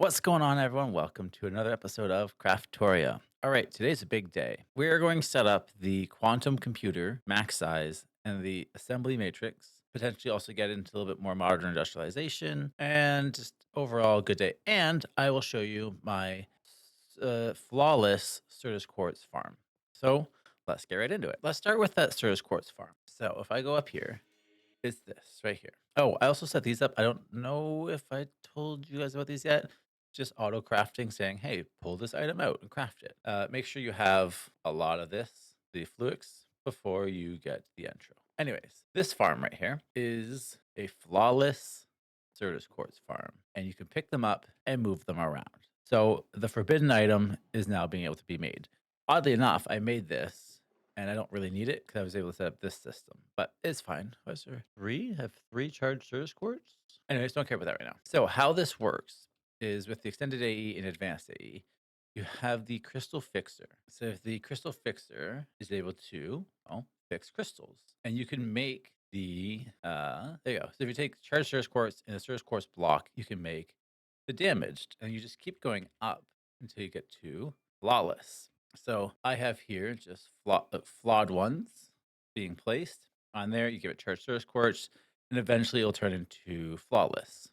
What's going on, everyone? Welcome to another episode of Craftoria. All right, today's a big day. We're going to set up the quantum computer, max size, and the assembly matrix. Potentially also get into a little bit more modern industrialization and just overall good day. And I will show you my flawless Certus quartz farm. So let's get right into it. Let's start with that Certus quartz farm. So if I go up here, it's this right here. Oh, I also set these up. I don't know if I told you guys about these yet. Just auto crafting saying, hey, pull this item out and craft it. Make sure you have a lot of this, the Fluix, before you get to the intro. Anyways, this farm right here is a flawless Certus quartz farm, and you can pick them up and move them around. So the forbidden item is now being able to be made. Oddly enough, I made this and I don't really need it because I was able to set up this system, but it's fine. Was there three? I have three charged Certus quartz? Anyways, don't care about that right now. So how this works is with the extended AE and advanced AE, you have the crystal fixer. So if the crystal fixer is able to fix crystals, and you can make there you go. So if you take charged Certus quartz in a Certus quartz block, you can make the damaged, and you just keep going up until you get to flawless. So I have here just flawed ones being placed on there. You give it charged Certus quartz, and eventually it'll turn into flawless.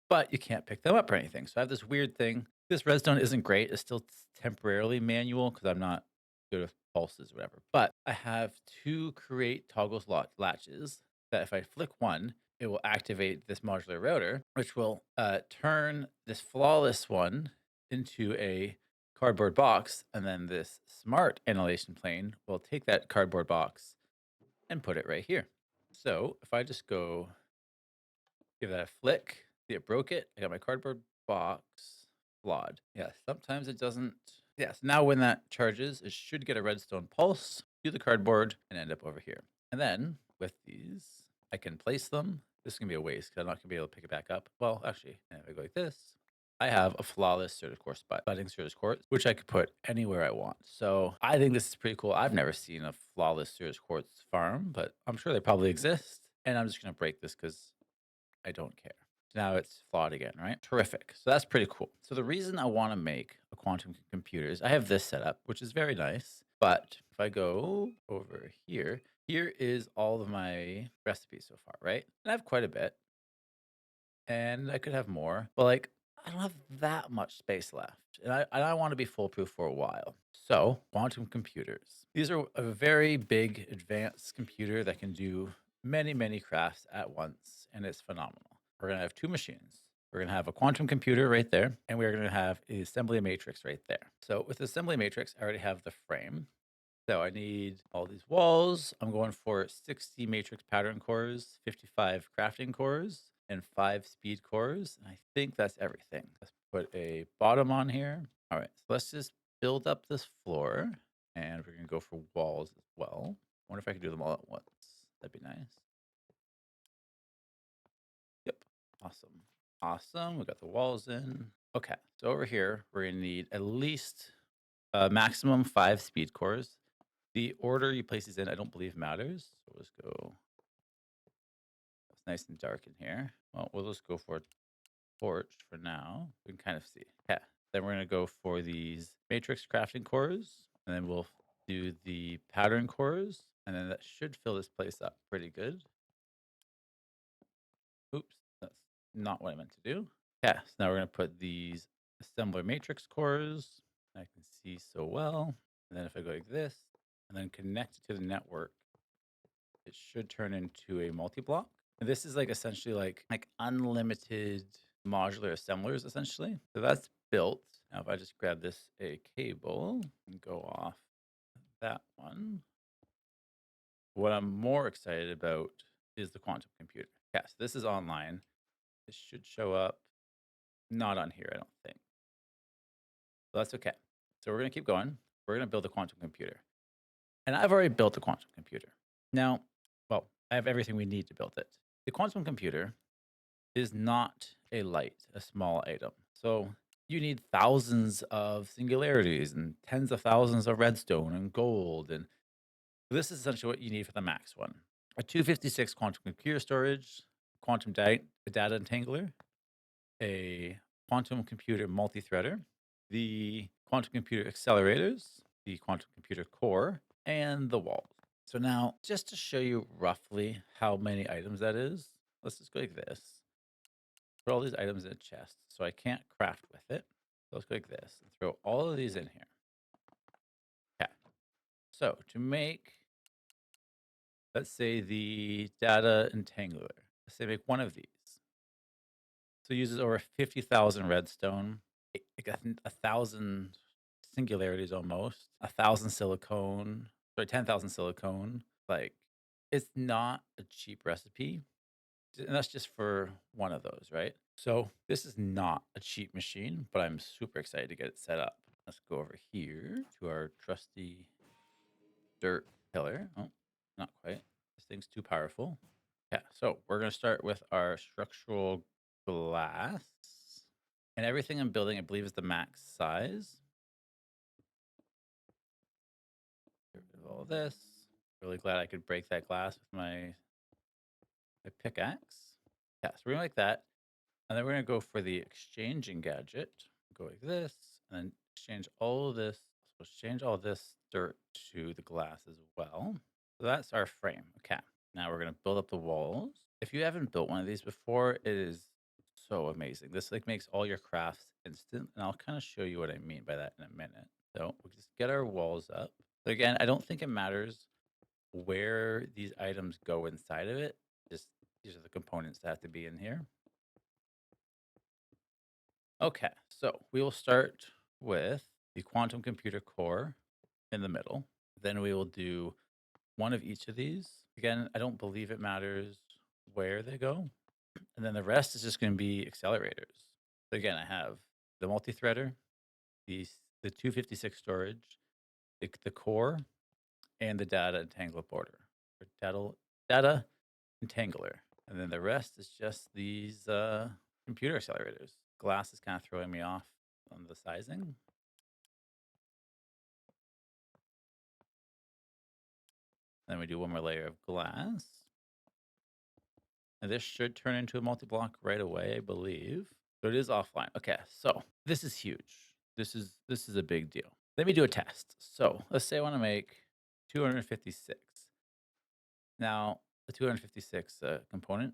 But you can't pick them up or anything. So I have this weird thing. This redstone isn't great. It's still temporarily manual because I'm not good with pulses or whatever. But I have two create toggles latches that if I flick one, it will activate this modular router, which will turn this flawless one into a cardboard box. And then this smart annihilation plane will take that cardboard box and put it right here. So if I just go give that a flick, see it broke it. I got my cardboard box flawed. Yeah, sometimes it doesn't. Yes, now when that charges, it should get a redstone pulse, do the cardboard, and end up over here. And then with these, I can place them. This is going to be a waste because I'm not going to be able to pick it back up. Well, actually, if I go like this, I have a flawless Certus quartz budding Certus quartz, which I could put anywhere I want. So I think this is pretty cool. I've never seen a flawless Certus quartz farm, but I'm sure they probably exist. And I'm just going to break this because I don't care. Now it's flawed again, right? Terrific. So that's pretty cool. So the reason I want to make a quantum computer is I have this set up, which is very nice. But if I go over here, here is all of my recipes so far, right? And I have quite a bit. And I could have more, but like I don't have that much space left. And I want to be foolproof for a while. So quantum computers. These are a very big advanced computer that can do many, many crafts at once. And it's phenomenal. We're going to have two machines. We're going to have a quantum computer right there, and we're going to have an assembly matrix right there. So with the assembly matrix, I already have the frame. So I need all these walls. I'm going for 60 matrix pattern cores, 55 crafting cores, and 5 speed cores. And I think that's everything. Let's put a bottom on here. All right, so let's just build up this floor, and we're gonna go for walls as well. I wonder if I could do them all at once. That'd be nice. Yep, awesome. Awesome, we got the walls in. Okay, so over here, we're gonna need at least maximum 5 speed cores. The order you place these in, I don't believe matters. So we'll just go. It's nice and dark in here. Well, we'll just go for torch for now. We can kind of see. Yeah. Then we're gonna go for these matrix crafting cores, and then we'll do the pattern cores, and then that should fill this place up pretty good. Oops, that's not what I meant to do. Yeah. So now we're gonna put these assembler matrix cores. I can see so well. And then if I go like this, and then connect it to the network, it should turn into a multi-block. And this is like essentially like unlimited modular assemblers essentially. So that's built. Now if I just grab this a cable and go off that one, what I'm more excited about is the quantum computer. Yeah, so this is online. This should show up not on here, I don't think. So that's okay. So we're gonna keep going. We're gonna build a quantum computer. And I've already built a quantum computer. Now, well, I have everything we need to build it. The quantum computer is not a light, a small item. So you need thousands of singularities and tens of thousands of redstone and gold. And this is essentially what you need for the max one. A 256 quantum computer storage, quantum data entangler, a quantum computer multi-threader, the quantum computer accelerators, the quantum computer core, and the walls. So now, just to show you roughly how many items that is, let's just go like this. Put all these items in a chest, so I can't craft with it. So let's go like this and throw all of these in here. Okay. So to make, let's say, the data entangler, let's say make one of these. So it uses over 50,000 redstone, like a thousand singularities almost, 1,000 silicone, sorry, 10,000 silicone. Like, it's not a cheap recipe. And that's just for one of those, right? So this is not a cheap machine, but I'm super excited to get it set up. Let's go over here to our trusty dirt pillar. Oh, not quite. This thing's too powerful. Yeah, so we're going to start with our structural glass. And everything I'm building, I believe, is the max size. Get rid of all this. Really glad I could break that glass with my pickaxe. Yeah, so we're going to like that. And then we're going to go for the exchanging gadget. Go like this, and then exchange all of this. So exchange all this dirt to the glass as well. So that's our frame. Okay. Now we're going to build up the walls. If you haven't built one of these before, it is so amazing. This like makes all your crafts instant. And I'll kind of show you what I mean by that in a minute. So we'll just get our walls up. So again, I don't think it matters where these items go inside of it. Just these are the components that have to be in here. Okay, so we will start with the quantum computer core in the middle. Then we will do one of each of these. Again, I don't believe it matters where they go. And then the rest is just going to be accelerators. So again, I have the multi-threader, the 256 storage, the core, and the data entangler border. Or data entangler. And then the rest is just these computer accelerators. Glass is kind of throwing me off on the sizing. Then we do one more layer of glass. And this should turn into a multi-block right away, I believe. So it is offline. Okay, so this is huge. This is a big deal. Let me do a test. So let's say I want to make 256. Now, the 256 component,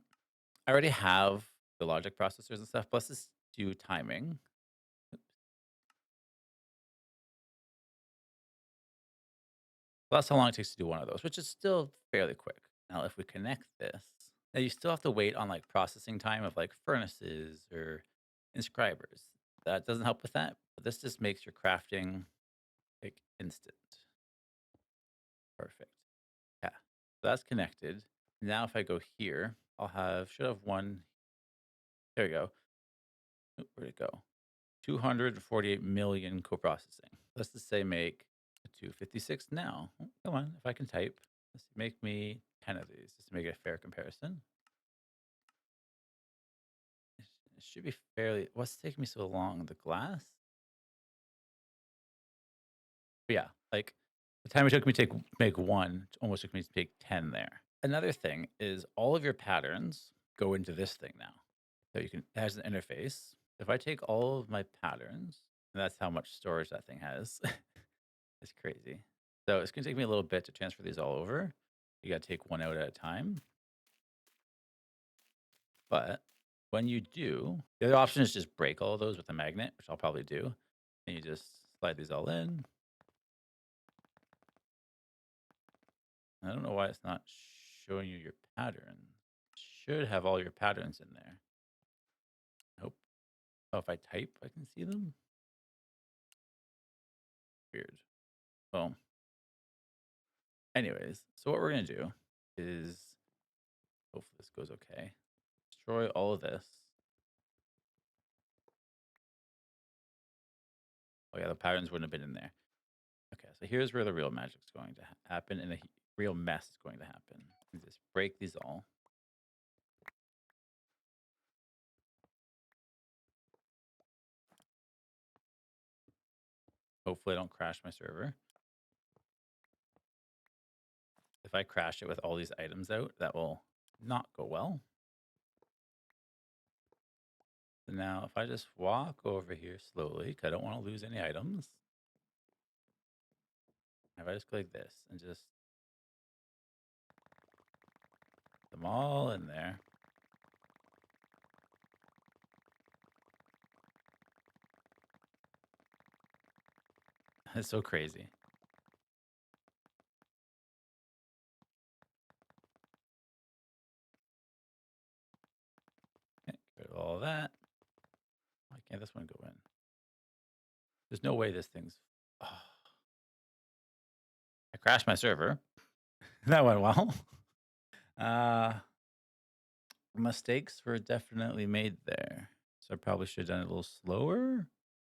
I already have the logic processors and stuff. Let's just do timing. So that's how long it takes to do one of those, which is still fairly quick. Now, if we connect this, now you still have to wait on like processing time of like furnaces or inscribers. That doesn't help with that, but this just makes your crafting like instant. Perfect. Yeah. So that's connected. Now, if I go here, should have one. There we go. Where'd it go? 248 million co-processing. Let's just say make a 256 now. Oh, come on, if I can type. Let's make me 10 of these just to make it a fair comparison. It should be fairly. What's taking me so long? The glass? But yeah, like the time it took me to make one, it almost took me to make 10 there. Another thing is all of your patterns go into this thing now. So it has an interface. If I take all of my patterns, and that's how much storage that thing has. It's crazy. So it's gonna take me a little bit to transfer these all over. You gotta take one out at a time. But when you do, the other option is just break all of those with a magnet, which I'll probably do. And you just slide these all in. I don't know why it's not showing you your pattern. Should have all your patterns in there. Nope. Oh, if I type, I can see them. Weird. Well, anyways, so what we're gonna do is hopefully this goes okay. Destroy all of this. Oh yeah, the patterns wouldn't have been in there. Okay, so here's where the real magic's going to happen and the real mess is going to happen. You just break these all. Hopefully I don't crash my server. If I crash it with all these items out, that will not go well. So now if I just walk over here slowly, 'cause I don't want to lose any items. If I just go like this and just put them all in there. It's so crazy. Okay, get rid of all that. Why can't this one go in? There's no way this thing's. Oh, I crashed my server. That went well. Uh, Mistakes were definitely made there. So I probably should have done it a little slower.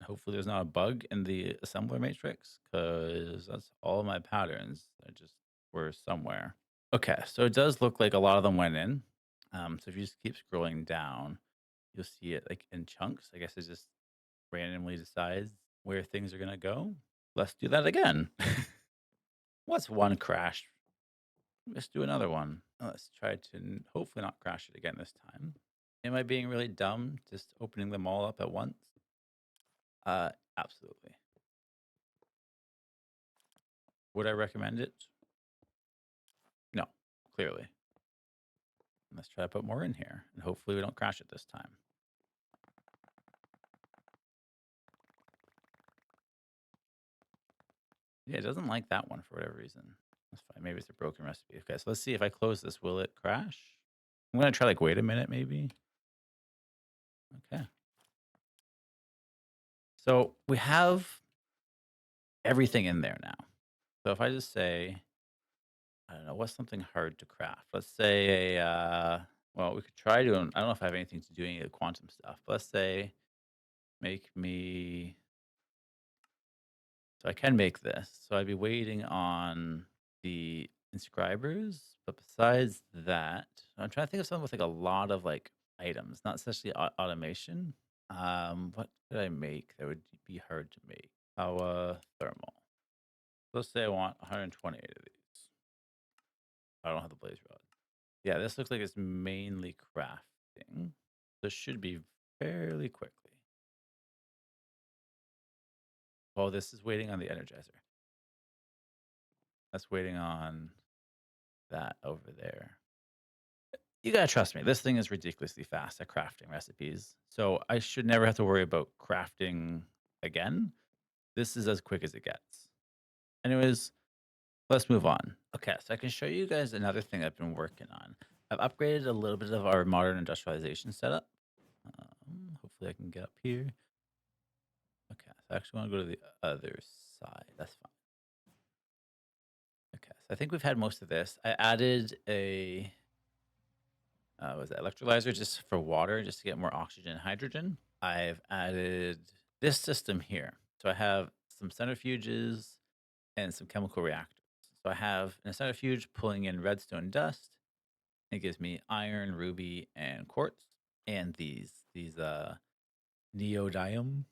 Hopefully there's not a bug in the assembler matrix because that's all my patterns that just were somewhere. Okay, so it does look like a lot of them went in. So if you just keep scrolling down, you'll see it like in chunks. I guess it just randomly decides where things are gonna go. Let's do that again. What's one crash? Let's do another one. Let's try to hopefully not crash it again this time. Am I being really dumb just opening them all up at once? Absolutely. Would I recommend it? No, clearly. Let's try to put more in here and hopefully we don't crash it this time. Yeah, it doesn't like that one for whatever reason. That's fine. Maybe it's a broken recipe. Okay, so let's see if I close this, will it crash? I'm gonna try like wait a minute maybe. Okay. So we have everything in there now. So if I just say, I don't know, what's something hard to craft? Let's say well, we could try doing, I don't know if I have anything to do any of the quantum stuff, but let's say make me, so I can make this. So I'd be waiting on the inscribers, but besides that, I'm trying to think of something with like a lot of like items, not especially automation. What could I make that would be hard to make? Power thermal. Let's say I want 128 of these. I don't have the blaze rod. Yeah, this looks like it's mainly crafting. This should be fairly quickly. Well, this is waiting on the energizer. That's waiting on that over there. You gotta trust me. This thing is ridiculously fast at crafting recipes. So I should never have to worry about crafting again. This is as quick as it gets. Anyways, let's move on. Okay, so I can show you guys another thing I've been working on. I've upgraded a little bit of our modern industrialization setup. Hopefully I can get up here. Okay, so I actually want to go to the other side. That's fine. Okay, so I think we've had most of this. I added a was that electrolyzer just for water, just to get more oxygen and hydrogen. I've added this system here. So I have some centrifuges and some chemical reactors. So I have a centrifuge pulling in redstone dust. It gives me iron, ruby, and quartz, and these neodymium.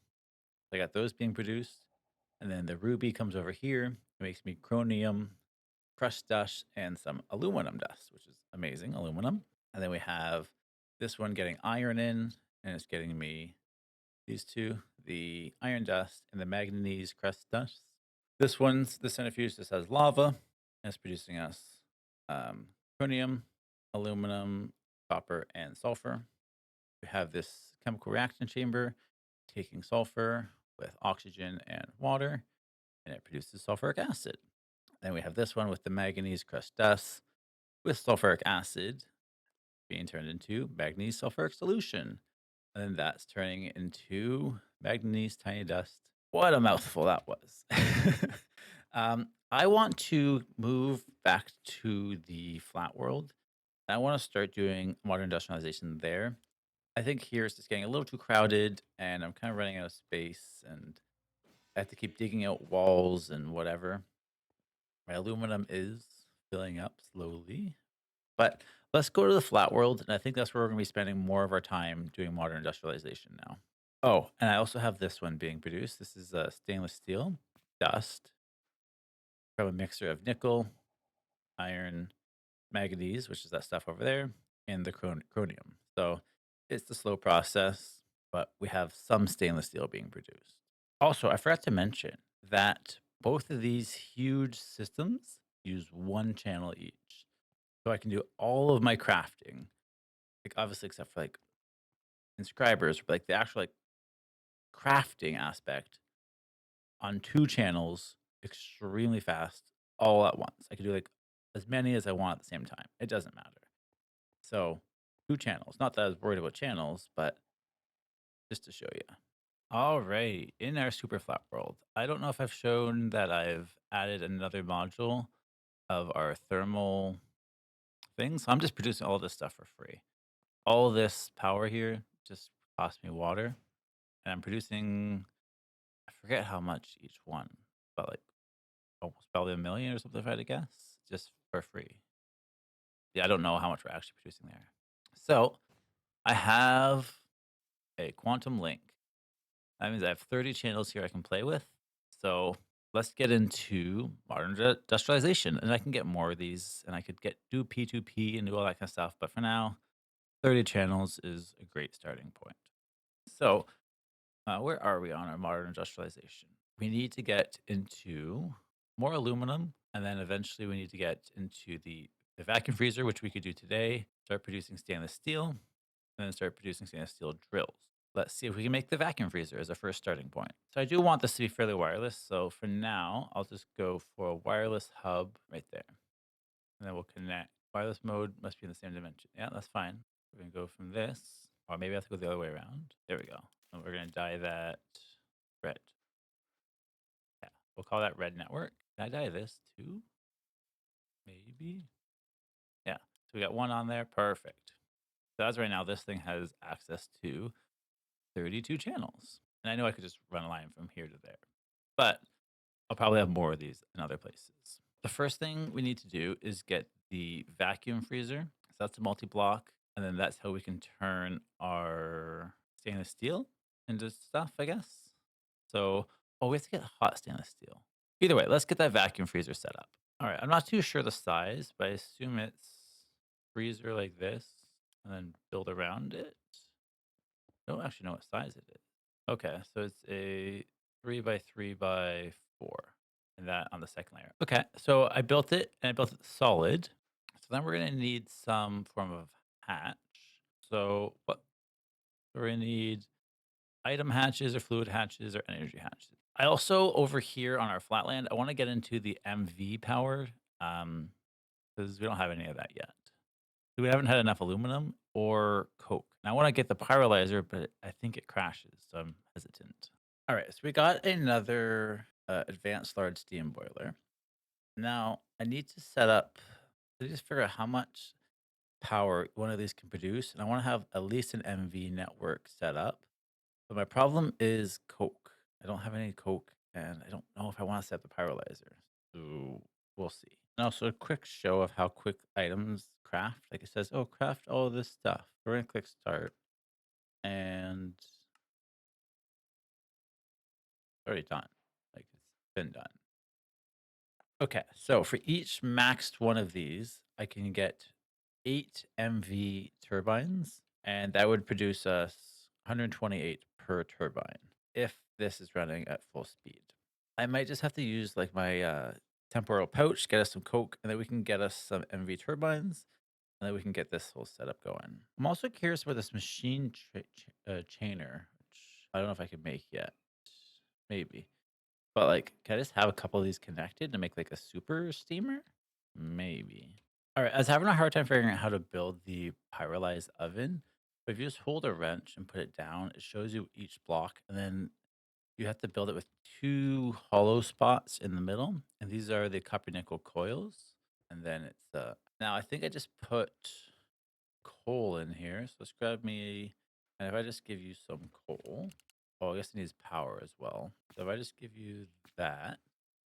I got those being produced, and then the ruby comes over here. It makes me chromium, crushed dust, and some aluminum dust, which is amazing aluminum. And then we have this one getting iron in, and it's getting me these two, the iron dust and the manganese crust dust. This one's the centrifuge. This has lava, and it's producing us chromium, aluminum, copper, and sulfur. We have this chemical reaction chamber taking sulfur with oxygen and water, and it produces sulfuric acid. Then we have this one with the manganese crust dust with sulfuric acid being turned into manganese sulfuric solution. And then that's turning into manganese tiny dust. What a mouthful that was. I want to move back to the flat world. I want to start doing modern industrialization there. I think here it's just getting a little too crowded and I'm kind of running out of space and I have to keep digging out walls and whatever. My aluminum is filling up slowly. But let's go to the flat world, and I think that's where we're going to be spending more of our time doing modern industrialization now. Oh, and I also have this one being produced. This is stainless steel dust from a mixture of nickel, iron, manganese, which is that stuff over there, and the chromium. So it's the slow process, but we have some stainless steel being produced. Also, I forgot to mention that both of these huge systems use one channel each. So I can do all of my crafting, like obviously except for like inscribers, but like the actual like crafting aspect on two channels extremely fast all at once. I can do like as many as I want at the same time. It doesn't matter. So two channels. Not that I was worried about channels, but just to show you. All right, in our super flat world, I don't know if I've shown that I've added another module of our thermal thing. So I'm just producing all this stuff for free. All this power here just cost me water. And I'm producing, I forget how much each one, but like almost probably a million or something if I had to guess, just for free. Yeah, I don't know how much we're actually producing there. So I have a quantum link. That means I have 30 channels here I can play with. So let's get into modern industrialization. And I can get more of these and I could do P2P and do all that kind of stuff. But for now, 30 channels is a great starting point. So where are we on our modern industrialization? We need to get into more aluminum, and then eventually we need to get into the vacuum freezer, which we could do today. Start producing stainless steel, and then start producing stainless steel drills. Let's see if we can make the vacuum freezer as a first starting point. So I do want this to be fairly wireless. So for now, I'll just go for a wireless hub right there, and then we'll connect. Wireless mode must be in the same dimension. Yeah, that's fine. We're gonna go from this, or maybe I have to go the other way around. There we go. And we're gonna dye that red. Yeah, we'll call that red network. Can I dye this too? Maybe. Yeah. So we got one on there. Perfect. So as right now, this thing has access to 32 channels. And I know I could just run a line from here to there, but I'll probably have more of these in other places. The first thing we need to do is get the vacuum freezer. So that's a multi-block. And then that's how we can turn our stainless steel into stuff, I guess. So, oh, we have to get hot stainless steel. Either way, let's get that vacuum freezer set up. All right, I'm not too sure the size, but I assume it's freezer like this and then build around it. I don't actually know what size it is. Okay, so it's a 3 by 3 by 4, and that on the second layer. Okay, so I built it and I built it solid. So then we're gonna need some form of hatch. So what we're gonna need item hatches or fluid hatches or energy hatches. I also over here on our flatland, I want to get into the MV powered because we don't have any of that yet. We haven't had enough aluminum or coke. And I want to get the pyrolyzer, but I think it crashes, so I'm hesitant. All right, so we got another advanced large steam boiler. Now I need to set up. I just figure out how much power one of these can produce, and I want to have at least an MV network set up. But my problem is coke. I don't have any coke, and I don't know if I want to set the pyrolyzer. So we'll see. And also a quick show of how quick items craft. Like it says, oh, craft all this stuff. We're gonna click start, and it's already done. Like it's been done. Okay, so for each maxed one of these, I can get 8 MV turbines, and that would produce us 128 per turbine if this is running at full speed. I might just have to use like my temporal pouch, get us some coke, and then we can get us some MV turbines, and then we can get this whole setup going. I'm also curious about this machine chainer, which I don't know if I can make yet. Maybe. But like, can I just have a couple of these connected to make like a super steamer? Maybe. All right, I was having a hard time figuring out how to build the pyrolyzed oven. But if you just hold a wrench and put it down, it shows you each block, and then you have to build it with two hollow spots in the middle, and these are the copper nickel coils. And then it's now I think I just put coal in here. So let's grab me, and if I just give you some coal, oh, I guess it needs power as well. So if I just give you that,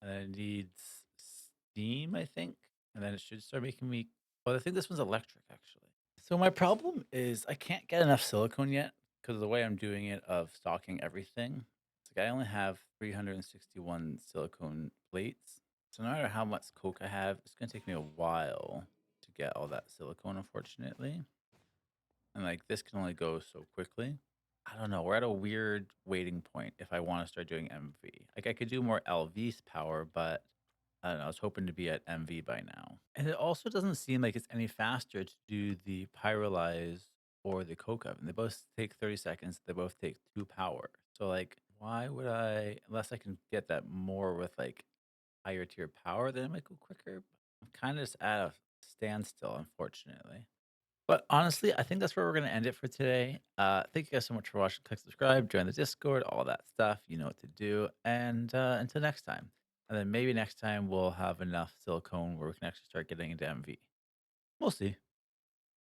and then it needs steam, I think, and then it should start making me. Well, I think this one's electric actually. So my problem is I can't get enough silicone yet because of the way I'm doing it of stocking everything. It's like I only have 361 silicone plates. So no matter how much coke I have, it's gonna take me a while to get all that silicone, unfortunately. And like this can only go so quickly. I don't know. We're at a weird waiting point if I want to start doing MV. Like I could do more LV's power, but I don't know. I was hoping to be at MV by now. And it also doesn't seem like it's any faster to do the pyrolyze or the coke oven. They both take 30 seconds. They both take two power. So like, why would I, unless I can get that more with like higher tier power, then it might go quicker. I'm kind of just at a standstill, unfortunately. But honestly, I think that's where we're going to end it for today. Thank you guys so much for watching. Click subscribe, join the Discord, all that stuff. You know what to do. And until next time. And then maybe next time we'll have enough silicone where we can actually start getting into MV. We'll see.